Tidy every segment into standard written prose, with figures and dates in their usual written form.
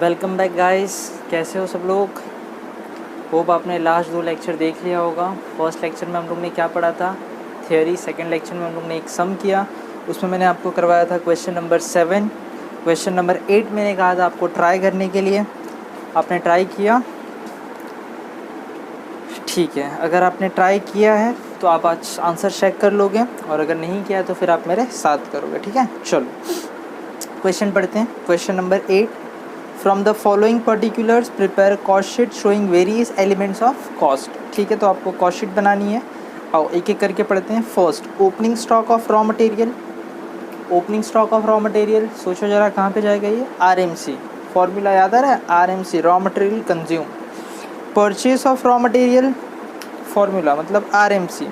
Welcome back guys. कैसे हो सब लोग? होप आपने लास्ट 2 लेक्चर देख लिया होगा। फर्स्ट लेक्चर में हम लोग ने क्या पढ़ा था? थियोरी। सेकंड लेक्चर में हम लोग ने एक सम किया, उसमें मैंने आपको करवाया था क्वेश्चन नंबर 7। क्वेश्चन नंबर 8 मैंने कहा था आपको ट्राई करने के लिए। आपने ट्राई किया? ठीक है, अगर आपने ट्राई किया है तो आप आज आंसर चेक कर लोगे, और अगर नहीं किया तो फिर आप मेरे साथ करोगे। ठीक है, चलो क्वेश्चन पढ़ते हैं। Question number 8, from the following particulars prepare cost sheet showing various elements of cost. ठीक है, तो आपको कॉस्ट शीट बनानी है। आओ एक एक करके पढ़ते हैं। First, opening stock of raw material. Opening stock of raw material, सोचो जरा कहाँ पे जाएगा ये? RMC। फॉर्मूला याद आ रहा है? RMC, raw material consume. Purchase of raw material, formula मतलब RMC।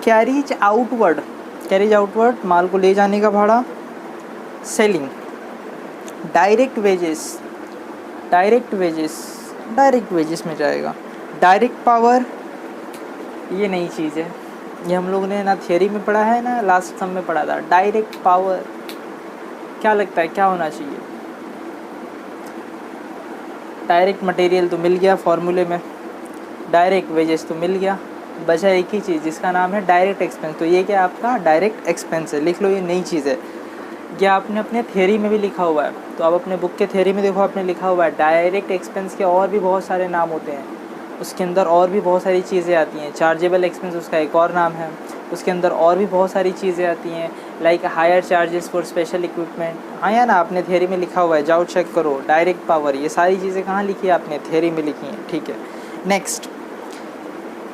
Carriage outward, carriage outward माल को ले जाने का भाड़ा, selling. Direct wages, direct wages, direct wages में जाएगा। डायरेक्ट पावर, ये नई चीज़ है, ये हम लोगों ने ना थियोरी में पढ़ा है ना लास्ट सम में पढ़ा था। डायरेक्ट पावर क्या लगता है क्या होना चाहिए? डायरेक्ट मटेरियल तो मिल गया फॉर्मूले में, डायरेक्ट वेजेस तो मिल गया, बचा एक ही चीज़ जिसका नाम है डायरेक्ट एक्सपेंस। तो ये क्या आपका डायरेक्ट एक्सपेंस है, लिख लो, ये नई चीज़ है। ये आपने अपने थियोरी में भी लिखा हुआ है, तो आप अपने बुक के थियोरी में देखो, आपने लिखा हुआ है डायरेक्ट एक्सपेंस के और भी बहुत सारे नाम होते हैं, उसके अंदर और भी बहुत सारी चीज़ें आती हैं। चार्जेबल एक्सपेंस उसका एक और नाम है, उसके अंदर और भी बहुत सारी चीज़ें आती हैं, like higher charges for special equipment. हाँ या ना, आपने थियोरी में लिखा हुआ है, जाओ चेक करो। डायरेक्ट पावर, ये सारी चीज़ें कहाँ लिखी है आपने? थियोरी में लिखी हैं। ठीक है, नेक्स्ट,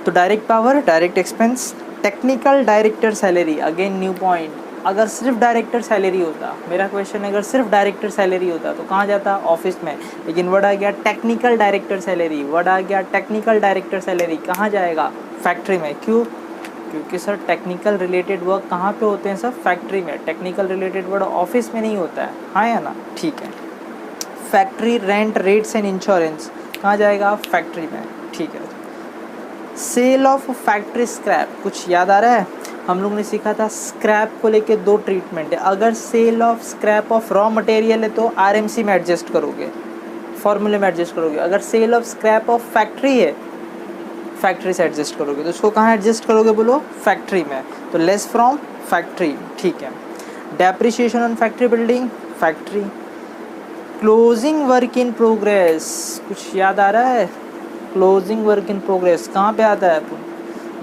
तो direct power, direct expense. Technical director salary, again new point. अगर सिर्फ डायरेक्टर सैलरी होता, मेरा क्वेश्चन अगर सिर्फ डायरेक्टर सैलरी होता तो कहाँ जाता? ऑफिस में। लेकिन वर्ड आ गया टेक्निकल डायरेक्टर सैलरी, वर्ड आ गया टेक्निकल डायरेक्टर सैलरी, कहाँ जाएगा? फैक्ट्री में। क्यों? क्योंकि सर टेक्निकल रिलेटेड वर्क कहाँ पे होते हैं सर? फैक्ट्री में। टेक्निकल रिलेटेड वर्क ऑफिस में नहीं होता है। हाँ या ना? ठीक है। Factory rent, rates and insurance, कहाँ जाएगा? फैक्ट्री में। ठीक है। सेल ऑफ फैक्ट्री स्क्रैप, कुछ याद आ रहा है? हम लोग ने सीखा था स्क्रैप को लेके 2 ट्रीटमेंट है। अगर sale of scrap of raw material है तो RMC में एडजस्ट करोगे, फॉर्मूले में एडजस्ट करोगे। अगर sale of scrap of factory है, फैक्ट्री से एडजस्ट करोगे। तो उसको कहाँ एडजस्ट करोगे बोलो? फैक्ट्री में। तो लेस फ्रॉम फैक्ट्री। ठीक है। Depreciation on factory building, factory. Closing work in progress, कुछ याद आ रहा है? क्लोजिंग वर्क इन प्रोग्रेस कहाँ पे आता है?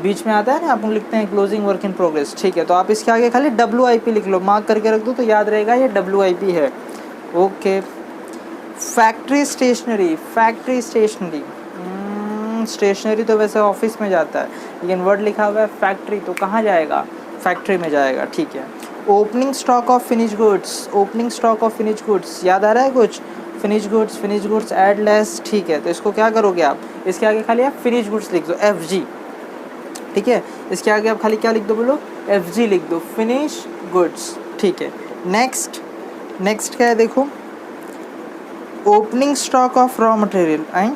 बीच में आता है ना, अपन लिखते हैं क्लोजिंग वर्क इन प्रोग्रेस। ठीक है, तो आप इसके आगे खाली WIP लिख लो, मार्क करके रख दो तो याद रहेगा ये WIP है। Okay. Factory stationery, factory stationery, stationery तो वैसे ऑफिस में जाता है, लेकिन वर्ड लिखा हुआ है फैक्ट्री, तो कहाँ जाएगा? फैक्ट्री में जाएगा। ठीक है। Opening stock of finish goods, opening stock of finish goods, याद आ रहा है कुछ? Finish goods, finish goods add less. ठीक है, तो इसको क्या करोगे आप? इसके आगे खाली आप फिनिश गुड्स लिख दो, FG। ठीक है, इसके आगे आप खाली क्या लिख दो बोलो? FG लिख दो, फिनिश गुड्स। ठीक है। नेक्स्ट, नेक्स्ट क्या है देखो? Opening stock of raw material. आई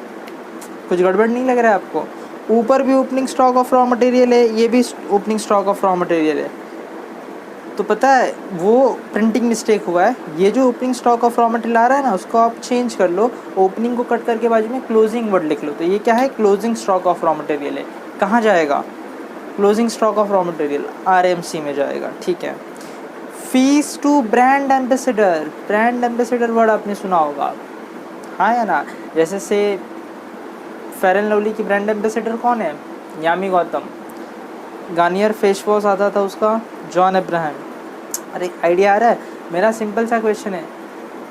कुछ गड़बड़ नहीं लग रहा है आपको? ऊपर भी opening stock of raw material है, ये भी opening stock of raw material है। तो पता है वो प्रिंटिंग मिस्टेक हुआ है। ये जो opening stock of raw material आ रहा है ना, उसको आप चेंज कर लो, ओपनिंग को कट करके बाजू में क्लोजिंग वर्ड लिख लो। तो ये क्या है? Closing stock of raw material है। कहाँ जाएगा? Closing stock of raw material, RMC में जाएगा। ठीक है। Fees to brand ambassador, brand ambassador word आपने सुना होगा, हाँ या ना? जैसे से फेयर एंड लवली की ब्रांड एम्बेसडर कौन है? Yami Gautam. Garnier face wash आता था उसका जॉन अब्राहम। अरे आइडिया आ रहा है? मेरा सिंपल सा क्वेश्चन है,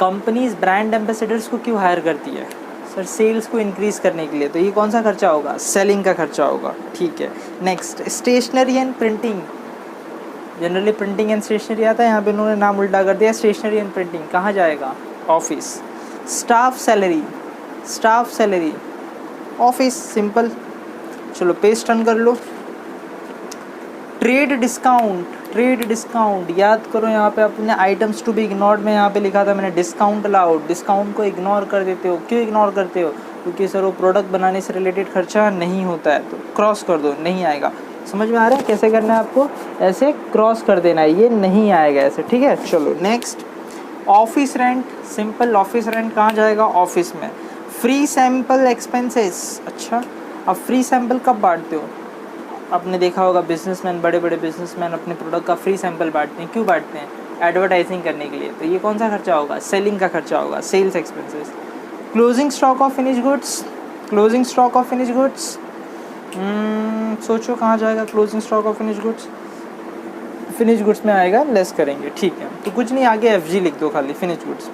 कंपनीज ब्रांड एम्बेसडर्स को क्यों हायर करती है? सर सेल्स को इंक्रीज़ करने के लिए। तो ये कौन सा खर्चा होगा? सेलिंग का खर्चा होगा। ठीक है। Next, stationery and printing, generally printing and stationery आता है, यहाँ पे उन्होंने नाम उल्टा कर दिया, स्टेशनरी एंड प्रिंटिंग, कहाँ जाएगा? Office. Staff salary, staff salary, office, simple. चलो पेज टर्न कर लो। ट्रेड डिस्काउंट, ट्रेड डिस्काउंट याद करो, यहाँ पे अपने आइटम्स टू बी इग्नोर्ड में यहाँ पे लिखा था मैंने डिस्काउंट अलाउड। डिस्काउंट को इग्नोर कर देते हो, क्यों इग्नोर करते हो? क्योंकि सर वो प्रोडक्ट बनाने से रिलेटेड खर्चा नहीं होता है, तो क्रॉस कर दो, नहीं आएगा। समझ में आ रहा है कैसे करना है आपको? ऐसे क्रॉस कर देना है, ये नहीं आएगा ऐसे। ठीक है, चलो next. Office rent, simple office rent कहाँ जाएगा, ऑफिस में। फ्री सैम्पल एक्सपेंसेस, अच्छा अब फ्री सैम्पल कब बांटते हो, आपने देखा होगा बिजनेसमैन, बड़े बड़े बिजनेसमैन अपने प्रोडक्ट का फ्री सैंपल बांटते हैं, क्यों बांटते हैं, एडवर्टाइजिंग करने के लिए। तो ये कौन सा खर्चा होगा, सेलिंग का खर्चा होगा, sales expenses. Closing stock of finish goods, closing stock of finish goods, सोचो कहाँ जाएगा closing stock of finish goods, finish goods में आएगा, लेस करेंगे, ठीक है। तो कुछ नहीं, आगे एफ जी लिख दो खाली, finish goods.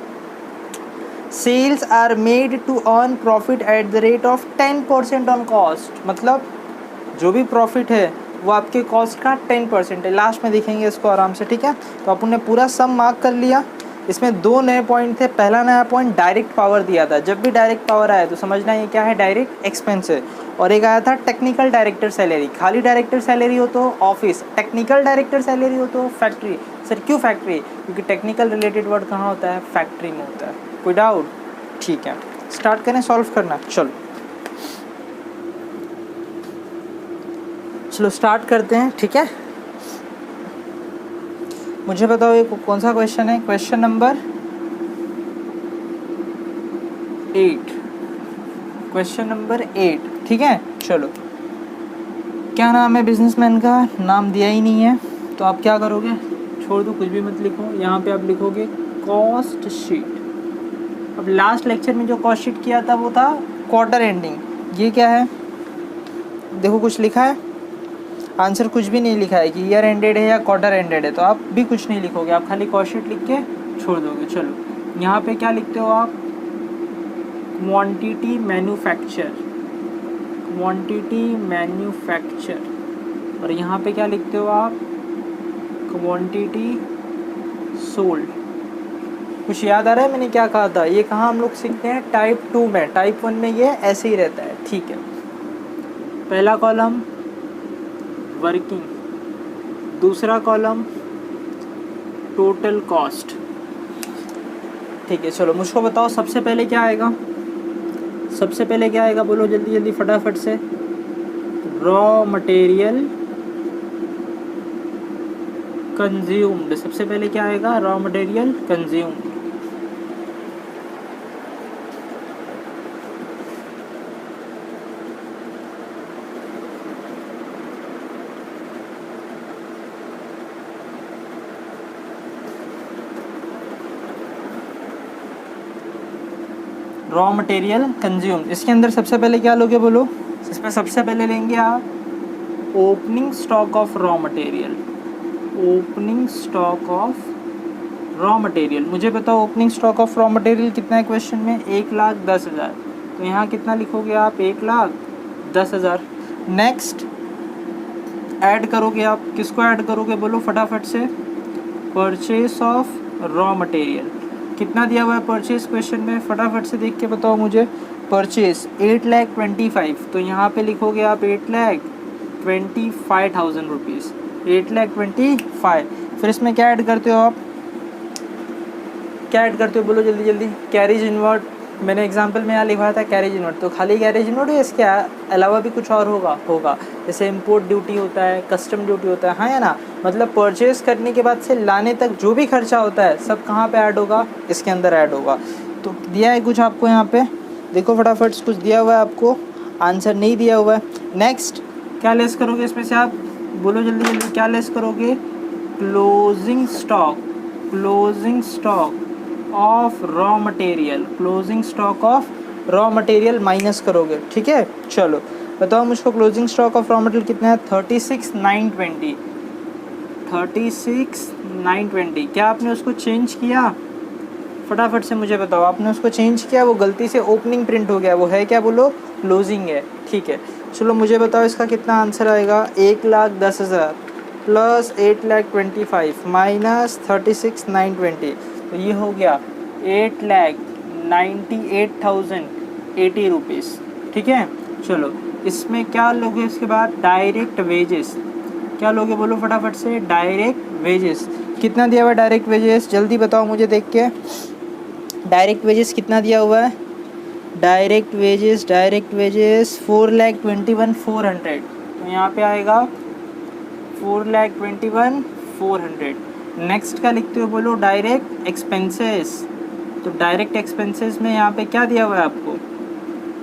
Sales are made to earn profit at the rate of 10% on cost, मतलब जो भी प्रॉफिट है वो आपके कॉस्ट का 10% है। लास्ट में देखेंगे इसको आराम से, ठीक है। तो अपन ने पूरा सम मार्क कर लिया। इसमें दो नए पॉइंट थे। पहला नया पॉइंट डायरेक्ट पावर दिया था, जब भी डायरेक्ट पावर आया तो समझना ये क्या है, डायरेक्ट एक्सपेंस है। और एक आया था टेक्निकल डायरेक्टर सैलरी, खाली डायरेक्टर सैलरी हो तो ऑफिस, टेक्निकल डायरेक्टर सैलरी हो तो फैक्ट्री। सर क्यों फैक्ट्री, क्योंकि टेक्निकल रिलेटेड वर्ड कहाँ होता है, फैक्ट्री में होता है। कोई डाउट, ठीक है। स्टार्ट करें सॉल्व करना, चलो चलो स्टार्ट करते हैं, ठीक है। मुझे बताओ ये कौन सा क्वेश्चन है, क्वेश्चन नंबर 8, क्वेश्चन नंबर 8, ठीक है। चलो, क्या नाम है बिजनेसमैन का, नाम दिया ही नहीं है, तो आप क्या करोगे, छोड़ दो, कुछ भी मत लिखो। यहाँ पे आप लिखोगे कॉस्ट शीट। अब लास्ट लेक्चर में जो कॉस्ट शीट किया था वो था क्वार्टर एंडिंग। ये क्या है, देखो कुछ लिखा है, आंसर कुछ भी नहीं लिखा है कि ईयर एंडेड है या क्वार्टर एंडेड है, तो आप भी कुछ नहीं लिखोगे, आप खाली कॉस्ट शीट लिख के छोड़ दोगे। चलो यहाँ पे क्या लिखते हो आप, क्वांटिटी मैन्युफैक्चर, क्वांटिटी मैन्युफैक्चर। और यहाँ पे क्या लिखते हो आप, क्वांटिटी सोल्ड। कुछ याद आ रहा है मैंने क्या कहा था, ये कहाँ हम लोग सीखते हैं, टाइप 2 में। टाइप 1 में ये ऐसे ही रहता है, ठीक है। पहला कॉलम वर्किंग, दूसरा कॉलम टोटल कॉस्ट, ठीक है। चलो मुझको बताओ सबसे पहले क्या आएगा, सबसे पहले क्या आएगा, बोलो जल्दी जल्दी फटाफट से। रॉ मटेरियल कंज्यूम्ड, सबसे पहले क्या आएगा, raw material consumed. Raw material consume, इसके अंदर सबसे पहले क्या लोगे बोलो, इसमें सबसे पहले लेंगे आप opening stock of raw material, opening stock of raw material. मुझे बताओ opening stock of raw material कितना है क्वेश्चन में, 1,10,000, तो यहाँ कितना लिखोगे आप, 1,10,000। नेक्स्ट ऐड करोगे आप, किसको ऐड करोगे बोलो फटाफट से, परचेस ऑफ रॉ मटेरियल। कितना दिया हुआ है परचेस क्वेश्चन में, फटाफट से देख के बताओ मुझे। परचेस 8,25,000, तो यहाँ पे लिखोगे आप 8,25,000 रुपीज़, 8,25,000। फिर इसमें क्या ऐड करते हो आप, क्या ऐड करते हो बोलो जल्दी जल्दी, कैरेज इनवर्ट। मैंने एग्जांपल में यहाँ लिखवाया था कैरेज इनवर्ट, तो खाली कैरेज इनवर्ट या इसके अलावा भी कुछ और होगा जैसे इम्पोर्ट ड्यूटी होता है, कस्टम ड्यूटी होता है, हाँ या ना। मतलब परचेज़ करने के बाद से लाने तक जो भी खर्चा होता है सब कहाँ पे ऐड होगा, इसके अंदर ऐड होगा। तो दिया है कुछ आपको यहाँ पे, देखो फटाफट कुछ दिया हुआ है आपको, आंसर नहीं दिया हुआ है। नेक्स्ट क्या लेस करोगे इसमें से आप, बोलो जल्दी जल्दी, क्या लेस करोगे, closing stock, closing stock of raw material, closing stock of raw material minus करोगे, ठीक है। चलो बताओ मुझको closing stock of raw material कितना है, 36,920, 36,920। क्या आपने उसको चेंज किया, फटाफट से मुझे बताओ, आपने उसको चेंज किया, वो गलती से ओपनिंग प्रिंट हो गया, वो है क्या बोलो, क्लोजिंग है, ठीक है। चलो मुझे बताओ इसका कितना आंसर आएगा, 1,10,000 प्लस 8,25,000 माइनस 36,920, तो ये हो गया 8,98,080 रुपीज़, ठीक है। चलो इसमें क्या लोगे इसके बाद, डायरेक्ट वेजेस, क्या लोगे बोलो फटाफट से, डायरेक्ट वेजेस। कितना दिया हुआ है डायरेक्ट वेजेस, जल्दी बताओ मुझे देख के, डायरेक्ट वेजेस कितना दिया हुआ है, डायरेक्ट वेजेस 4,21,400, तो यहाँ पे आएगा 4,21,400। नेक्स्ट क्या लिखते हो बोलो, डायरेक्ट एक्सपेंसेस। तो डायरेक्ट एक्सपेंसेस में यहाँ पे क्या दिया हुआ है आपको,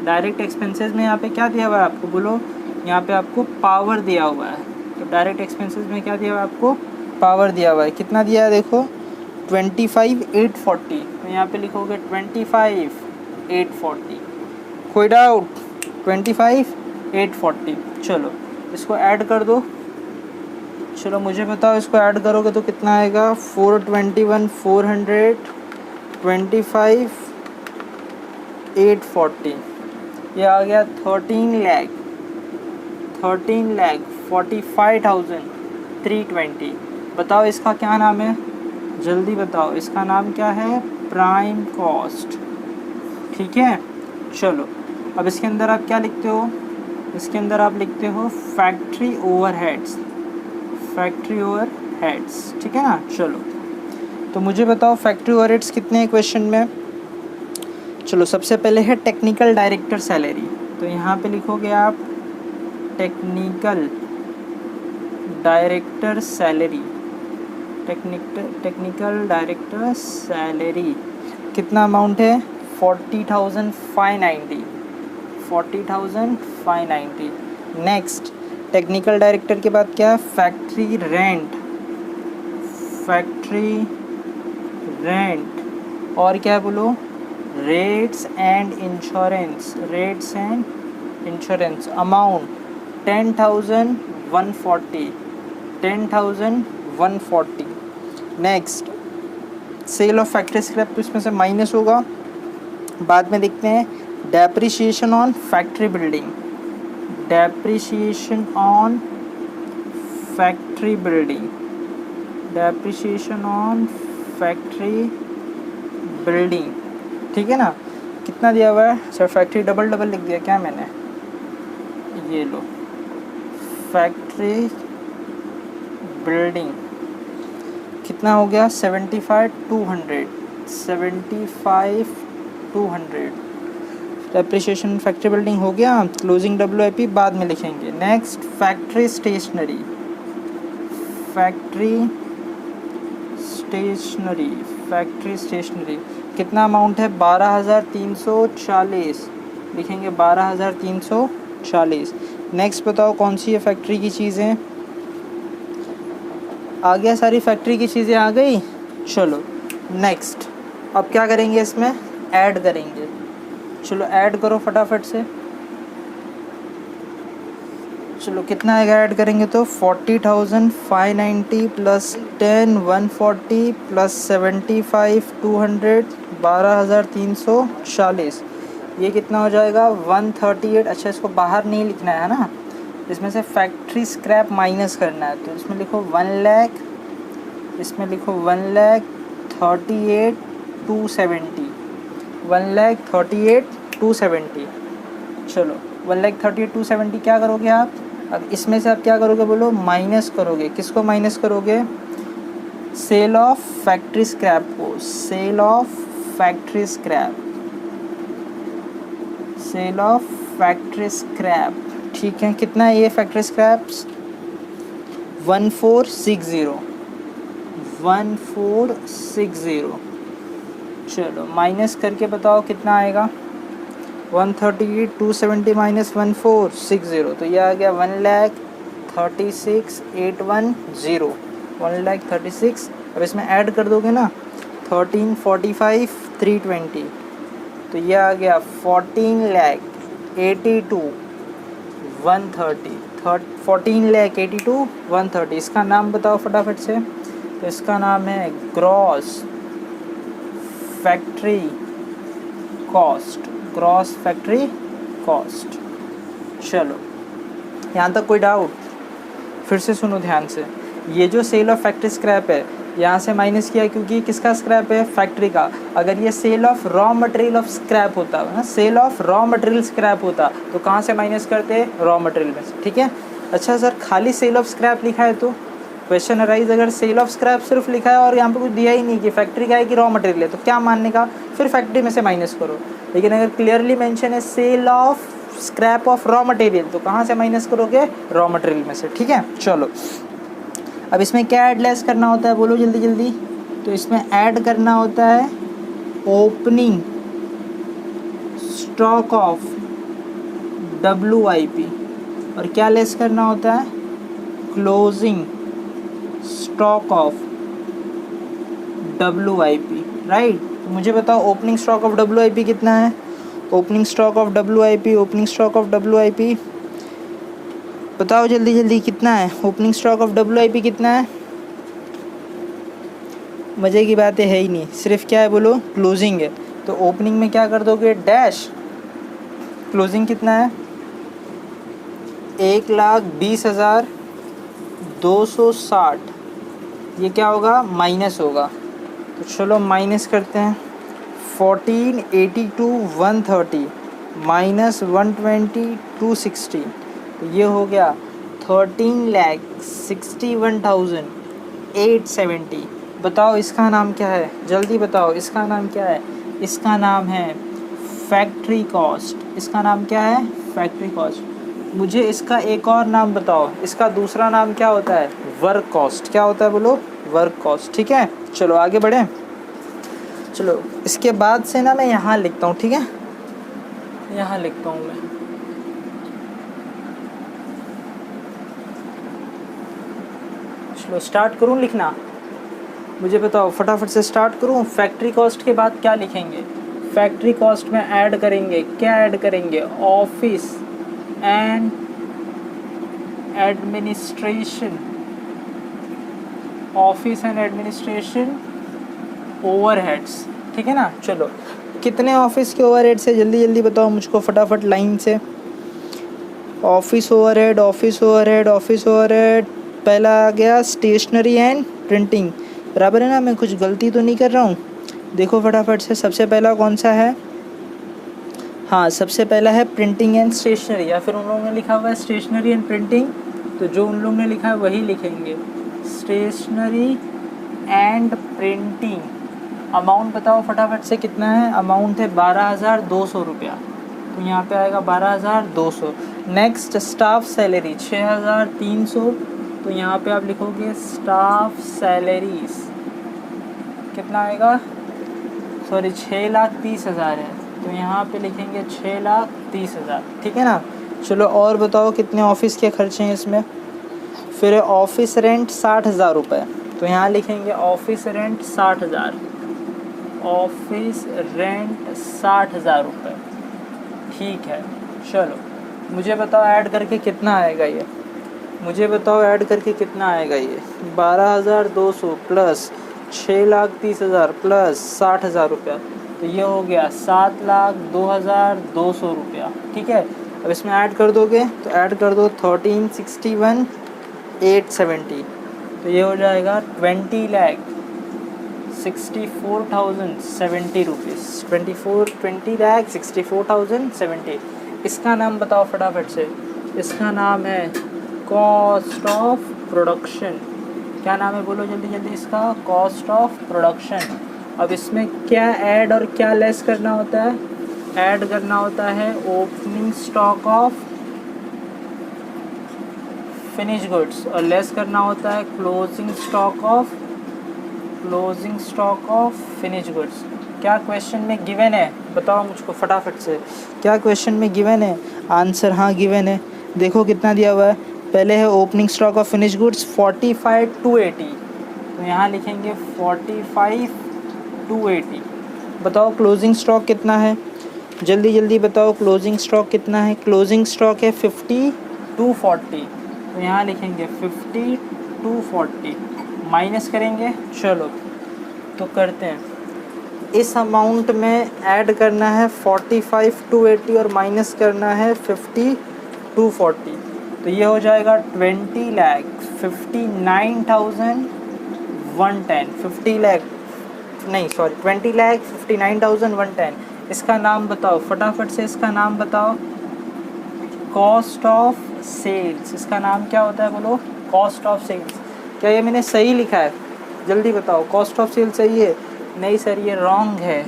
डायरेक्ट एक्सपेंसेस में यहाँ पे क्या दिया हुआ है आपको बोलो, यहाँ पे आपको पावर दिया हुआ है। तो डायरेक्ट एक्सपेंसेस में क्या दिया हुआ है आपको, पावर दिया हुआ है। कितना दिया है देखो, 25,840। तो यहाँ पे लिखोगे 25,840। कोई डाउट, 25,840। चलो इसको ऐड कर दो। चलो मुझे बताओ, इसको ऐड करोगे तो कितना आएगा, 421, 400, 25,840। ये आ गया 13,45,320। बताओ इसका क्या नाम है, जल्दी बताओ, इसका नाम क्या है, प्राइम कॉस्ट। ठीक है, चलो अब इसके अंदर आप क्या लिखते हो, इसके अंदर आप लिखते हो फैक्ट्री ओवरहेड्स, फैक्ट्री ओवरहेड्स। ठीक है ना। चलो तो मुझे बताओ फैक्ट्री ओवरहेड्स कितने हैं क्वेश्चन में। चलो सबसे पहले है टेक्निकल डायरेक्टर सैलरी। तो यहाँ पे लिखोगे आप technical director salary, technical director salary कितना अमाउंट है, 40,590, 40,590। नेक्स्ट टेक्निकल डायरेक्टर के बाद क्या है, फैक्ट्री रेंट, फैक्ट्री रेंट। और क्या है बोलो, rates and insurance, rates and insurance amount 10,140, 10,140। Next sale of factory scrap, तो इसमें से माइनस होगा, बाद में देखते हैं। Depreciation on factory building, depreciation on factory building, depreciation on factory building. ठीक है ना। कितना दिया हुआ है सर, फैक्ट्री डबल डबल लिख दिया क्या मैंने, ये लो फैक्ट्री बिल्डिंग कितना हो गया, 75,200, 75,200। डेप्रिसिएशन फैक्ट्री बिल्डिंग हो गया, क्लोजिंग WIP बाद में लिखेंगे। Next factory stationery, factory stationery, factory stationery कितना अमाउंट है, 12,340 लिखेंगे, 12,340। नेक्स्ट बताओ कौन सी है फैक्ट्री की चीज़ें, आ गया, सारी फैक्ट्री की चीज़ें आ गई। चलो नेक्स्ट अब क्या करेंगे, इसमें ऐड करेंगे। चलो ऐड करो फटाफट से। चलो कितना आएगा ऐड करेंगे तो, 40,590 प्लस 10,140 प्लस 75,200, 12,340। ये कितना हो जाएगा, 138। अच्छा इसको बाहर नहीं लिखना है ना, इसमें से फैक्ट्री स्क्रैप माइनस करना है। तो इसमें लिखो 1 लाख, इसमें लिखो 1,38,270, 1,38,270। चलो 1,38,270 क्या करोगे आप, अब इसमें से आप क्या करोगे बोलो, माइनस करोगे। किसको माइनस करोगे, सेल ऑफ फैक्ट्री स्क्रैप को, sale of factory scrap, sale of factory scrap. ठीक है, कितना है ये फैक्ट्री स्क्रैप्स, 1460, 1460। चलो माइनस करके बताओ कितना आएगा, 138,270 माइनस 1460। तो ये आ गया 1,36,810, 1,36,000। अब इसमें ऐड कर दोगे ना, 13,45,320। तो ये आ गया 14,82,130, 14,82,130। इसका नाम बताओ फटाफट से। तो इसका नाम है gross factory cost, gross factory cost. चलो यहाँ तक कोई डाउट, फिर से सुनो ध्यान से। ये जो सेल ऑफ फैक्ट्री स्क्रैप है, यहाँ से माइनस किया क्योंकि किसका स्क्रैप है, फैक्ट्री का। अगर ये sale of raw material of scrap होता है ना, sale of raw material scrap होता तो कहाँ से माइनस करते, रॉ मटेरियल में से। ठीक है। अच्छा सर खाली सेल ऑफ स्क्रैप लिखा है तो क्वेश्चन अराइज, अगर सेल ऑफ स्क्रैप सिर्फ लिखा है और यहाँ पे कुछ दिया ही नहीं कि फैक्ट्री का है कि रॉ मटेरियल है, तो क्या मानने का, फिर फैक्ट्री में से माइनस करो। लेकिन अगर क्लियरली मेंशन है sale of scrap of raw material, तो कहाँ से माइनस करोगे, रॉ मटेरियल में से। ठीक है। चलो अब इसमें क्या ऐड लेस करना होता है, बोलो जल्दी जल्दी। तो इसमें ऐड करना होता है ओपनिंग स्टॉक ऑफ WIP, और क्या लेस करना होता है, closing stock of WIP, right. तो मुझे बताओ ओपनिंग स्टॉक ऑफ WIP कितना है, opening stock of WIP, opening stock of WIP बताओ जल्दी जल्दी कितना है, ओपनिंग स्टॉक ऑफ WIP कितना है। मज़े की बातें है ही नहीं, सिर्फ क्या है बोलो, क्लोजिंग है। तो ओपनिंग में क्या कर दोगे, डैश, क्लोजिंग कितना है 1,20,260, ये क्या होगा, माइनस होगा। तो चलो माइनस करते हैं, 1482,130 माइनस 120,260, तो ये हो गया 13,61,870। बताओ इसका नाम क्या है, जल्दी बताओ इसका नाम क्या है, इसका नाम है फैक्ट्री कॉस्ट। इसका नाम क्या है, फैक्ट्री कॉस्ट। मुझे इसका एक और नाम बताओ, इसका दूसरा नाम क्या होता है, वर्क कॉस्ट। क्या होता है बोलो, वर्क कॉस्ट, ठीक है। चलो आगे बढ़ें, चलो इसके बाद से ना मैं यहाँ लिखता हूँ, ठीक है, यहाँ लिखता हूँ मैं। चलो स्टार्ट करूँ लिखना, मुझे बताओ फटाफट से स्टार्ट करूँ। फैक्ट्री कॉस्ट के बाद क्या लिखेंगे, फैक्ट्री कॉस्ट में ऐड करेंगे, क्या ऐड करेंगे, office and administration, office and administration overheads, ठीक है ना। चलो कितने ऑफिस के ओवरहेड्स है, जल्दी जल्दी बताओ मुझको फटाफट लाइन से। Office overhead, office overhead, office overhead, पहला आ गया स्टेशनरी एंड प्रिंटिंग, बराबर है ना, मैं कुछ गलती तो नहीं कर रहा हूँ। देखो फटाफट से, सबसे पहला कौन सा है, हाँ सबसे पहला है प्रिंटिंग एंड स्टेशनरी, या फिर उन लोगों ने लिखा हुआ है स्टेशनरी एंड प्रिंटिंग, तो जो उन लोगों ने लिखा है वही लिखेंगे, स्टेशनरी एंड प्रिंटिंग। अमाउंट बताओ फटाफट से कितना है, अमाउंट है 12,200 रुपया, तो यहाँ पे आएगा 12,200। नेक्स्ट स्टाफ सैलरी 6,300, तो यहाँ पे आप लिखोगे स्टाफ सैलरीज, कितना आएगा, सॉरी 6,30,000 है, तो यहाँ पे लिखेंगे 6,30,000, ठीक है ना। चलो और बताओ कितने ऑफिस के खर्चे हैं इसमें। फिर ऑफिस रेंट 60,000 रुपये, तो यहाँ लिखेंगे ऑफिस रेंट 60,000, ऑफिस रेंट 60,000 रुपये, ठीक है। चलो मुझे बताओ ऐड करके कितना आएगा ये, मुझे बताओ ऐड करके कितना आएगा ये, 12,200 प्लस 6,30,000 प्लस 60,000 रुपया, तो ये हो गया 7,02,200 रुपया, ठीक है। अब इसमें ऐड कर दोगे तो ऐड कर दो 13,61,870, तो ये हो जाएगा 20,64,070 रुपीज़, 20,64,070। इसका नाम बताओ फटाफट से, इसका नाम है कॉस्ट ऑफ प्रोडक्शन। क्या नाम है बोलो जल्दी जल्दी, इसका कॉस्ट ऑफ प्रोडक्शन। अब इसमें क्या ऐड और क्या लेस करना होता है, ऐड करना होता है opening stock of finish goods, और लेस करना होता है closing stock of finish goods. क्या क्वेश्चन में गिवन है, बताओ मुझको फटाफट से, क्या क्वेश्चन में गिवन है, आंसर हाँ गिवन है। देखो कितना दिया हुआ है, पहले है opening stock of finish goods 45,280, तो यहाँ लिखेंगे 45,280। बताओ क्लोजिंग स्टॉक कितना है, जल्दी जल्दी बताओ क्लोजिंग स्टॉक कितना है, क्लोजिंग स्टॉक है 50,240, तो यहाँ लिखेंगे 50,240, माइनस करेंगे। चलो तो करते हैं, इस अमाउंट में ऐड करना है 45,280 और माइनस करना है 50,240, तो ये हो जाएगा 20,59,110, 20,59,110। इसका नाम बताओ फटाफट से, इसका नाम बताओ, कॉस्ट ऑफ सेल्स। इसका नाम क्या होता है बोलो, कॉस्ट ऑफ सेल्स। क्या ये मैंने सही लिखा है, जल्दी बताओ, कॉस्ट ऑफ सेल्स सही है, नहीं सर ये रॉन्ग है,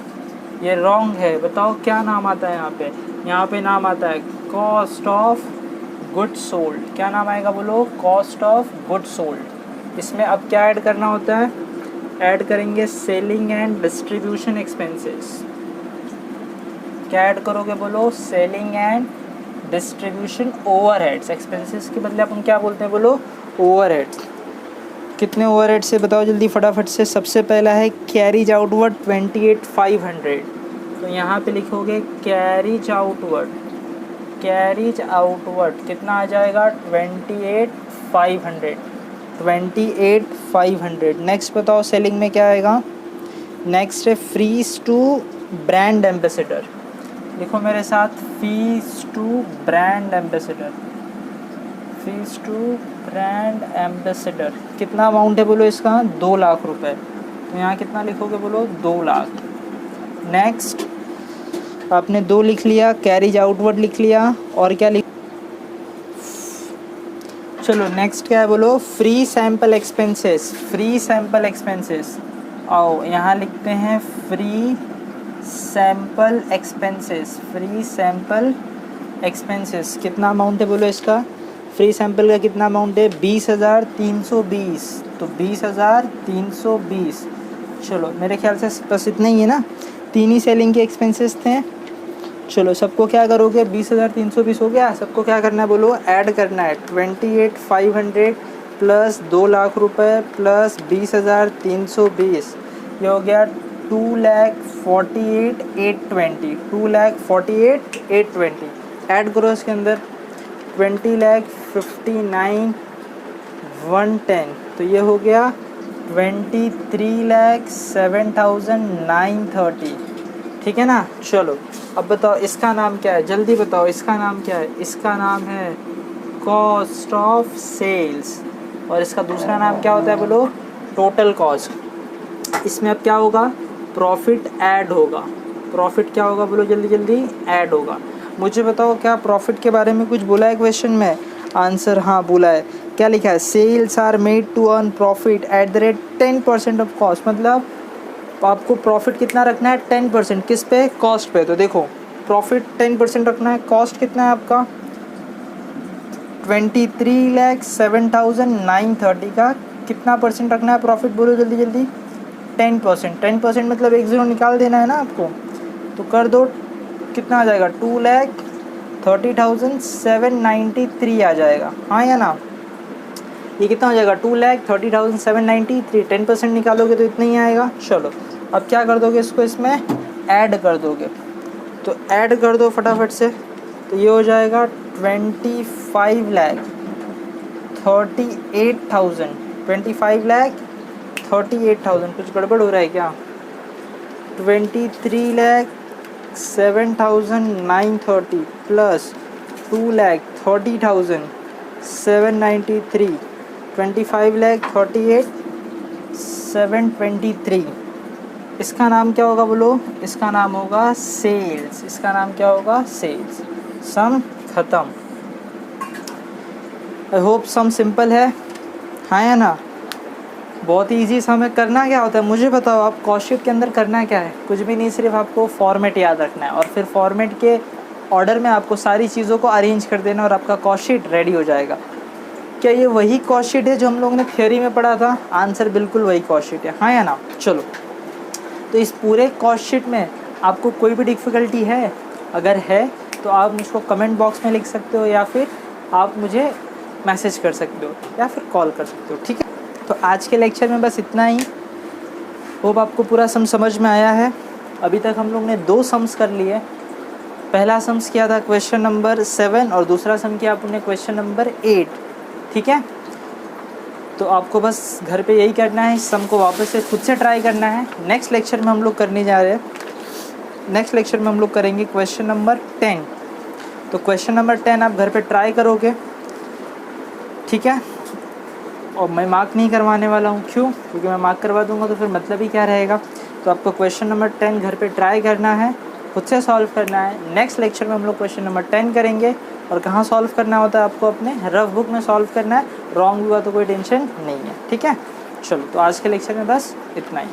ये रॉन्ग है। बताओ क्या नाम आता है यहाँ पे, यहाँ पे नाम आता है कॉस्ट ऑफ गुड्स सोल्ड। क्या नाम आएगा बोलो, कॉस्ट ऑफ गुड्स सोल्ड, इसमें अब क्या ऐड करना होता है, ऐड करेंगे सेलिंग एंड डिस्ट्रीब्यूशन एक्सपेंसेस। क्या ऐड करोगे बोलो, selling and distribution overheads. Expenses के बदले अपन क्या बोलते हैं बोलो, ओवरहेड्स। कितने ओवरहेड्स से बताओ जल्दी फटाफट से। सबसे पहला है कैरीज आउटवर्ड 28,500, तो यहाँ पे लिखोगे कैरीज आउटवर्ड, कैरीज आउटवर्ड कितना आ जाएगा 28,500, 28,500। नेक्स्ट बताओ सेलिंग में क्या आएगा, नेक्स्ट है फीस टू ब्रांड एम्बेसडर। लिखो मेरे साथ, fees to brand ambassador, fees to brand ambassador कितना अमाउंट है बोलो इसका, 2 लाख रुपए। तो यहाँ कितना लिखोगे बोलो, 2 लाख। नेक्स्ट आपने 2 लिख लिया, कैरीज आउटवर्ड लिख लिया, और क्या लिख, चलो नेक्स्ट क्या है बोलो, free sample expenses, free sample expenses. आओ यहाँ लिखते हैं free sample expenses, free sample expenses कितना अमाउंट है बोलो इसका, फ्री सैम्पल का कितना अमाउंट है 20,320, तो 20,320। चलो मेरे ख्याल से बस इतना ही है ना, 3 ही सेलिंग के एक्सपेंसेस थे। चलो सबको क्या करोगे, 20,320 हो गया, सबको क्या करना है बोलो, ऐड करना है 28,500 प्लस 2 लाख रुपए प्लस 20,320, ये हो गया 2,48,820, 2,48,820। ऐड करो इसके अंदर 20,59,110, तो ये हो गया 23,07,930। ठीक है ना। चलो अब बताओ इसका नाम क्या है, जल्दी बताओ इसका नाम क्या है। इसका नाम है कॉस्ट ऑफ सेल्स, और इसका दूसरा नाम क्या होता है बोलो, टोटल कॉस्ट। इसमें अब क्या होगा, प्रॉफिट ऐड होगा। प्रॉफिट क्या होगा बोलो जल्दी जल्दी, ऐड होगा। मुझे बताओ क्या प्रॉफिट के बारे में कुछ बोला है क्वेश्चन में, आंसर हाँ बोला है। क्या लिखा है, sales are made to earn profit at the rate 10% of cost. मतलब आपको प्रॉफिट कितना रखना है, 10%। किस पे, कॉस्ट पे। तो देखो प्रॉफिट 10% रखना है, कॉस्ट कितना है आपका 23,07,930 का कितना परसेंट रखना है प्रॉफिट बोलो जल्दी जल्दी, 10%। 10% मतलब 1 0 निकाल देना है ना आपको, तो कर दो कितना आ जाएगा 2,30,793 आ जाएगा, हाँ या ना। ये कितना हो जाएगा 2,30,793, 10% निकालोगे तो इतना ही आएगा। चलो अब क्या कर दोगे, इसको इसमें ऐड कर दोगे, तो ऐड कर दो फटाफट से। तो ये हो जाएगा 25,38,000, 25,38,000। कुछ गड़बड़ हो रहा है क्या, 23,07,930 प्लस 2,30,793, 25,38,723। इसका नाम क्या होगा बोलो, इसका नाम होगा सेल्स। इसका नाम क्या होगा, सेल्स। सम ख़त्म। आई होप सम सिंपल है, हाँ या ना। बहुत ही ईजी सम है। करना क्या होता है मुझे बताओ आप, कॉस्ट शीट के अंदर करना क्या है, कुछ भी नहीं, सिर्फ आपको फॉर्मेट याद रखना है और फिर फॉर्मेट के ऑर्डर में आपको सारी चीज़ों को अरेंज कर देना और आपका कॉस्ट शीट रेडी हो जाएगा। क्या ये वही कॉस्ट शीट है जो हम लोगों ने थ्योरी में पढ़ा था, आंसर बिल्कुल वही कॉस्ट शीट है, हाँ या ना। चलो तो इस पूरे कॉस्ट शीट में आपको कोई भी डिफ़िकल्टी है, अगर है तो आप मुझको कमेंट बॉक्स में लिख सकते हो, या फिर आप मुझे मैसेज कर सकते हो, या फिर कॉल कर सकते हो, ठीक है। तो आज के लेक्चर में बस इतना ही। होप आपको पूरा सम समझ में आया है। अभी तक हम लोग ने 2 सम्स कर लिए। पहला सम्स किया था क्वेश्चन नंबर 7 और दूसरा सम किया आपने क्वेश्चन नंबर 8, ठीक है। तो आपको बस घर पे यही करना है, इस सम को वापस से खुद से ट्राई करना है। नेक्स्ट लेक्चर में हम लोग करने जा रहे हैं, नेक्स्ट लेक्चर में हम लोग करेंगे क्वेश्चन नंबर 10। तो क्वेश्चन नंबर 10 आप घर पे ट्राई करोगे, ठीक है। और मैं मार्क नहीं करवाने वाला हूँ, क्यों, क्योंकि मैं मार्क करवा दूँगा तो फिर मतलब ही क्या रहेगा। तो आपको क्वेश्चन नंबर 10 घर पे ट्राई करना है, खुद से सॉल्व करना है। नेक्स्ट लेक्चर में हम लोग क्वेश्चन नंबर 10 करेंगे, और कहाँ सॉल्व करना होता है आपको, अपने रफ बुक में सॉल्व करना है। रॉन्ग हुआ तो कोई टेंशन नहीं है, ठीक है। चलो तो आज के लेक्चर में बस इतना ही।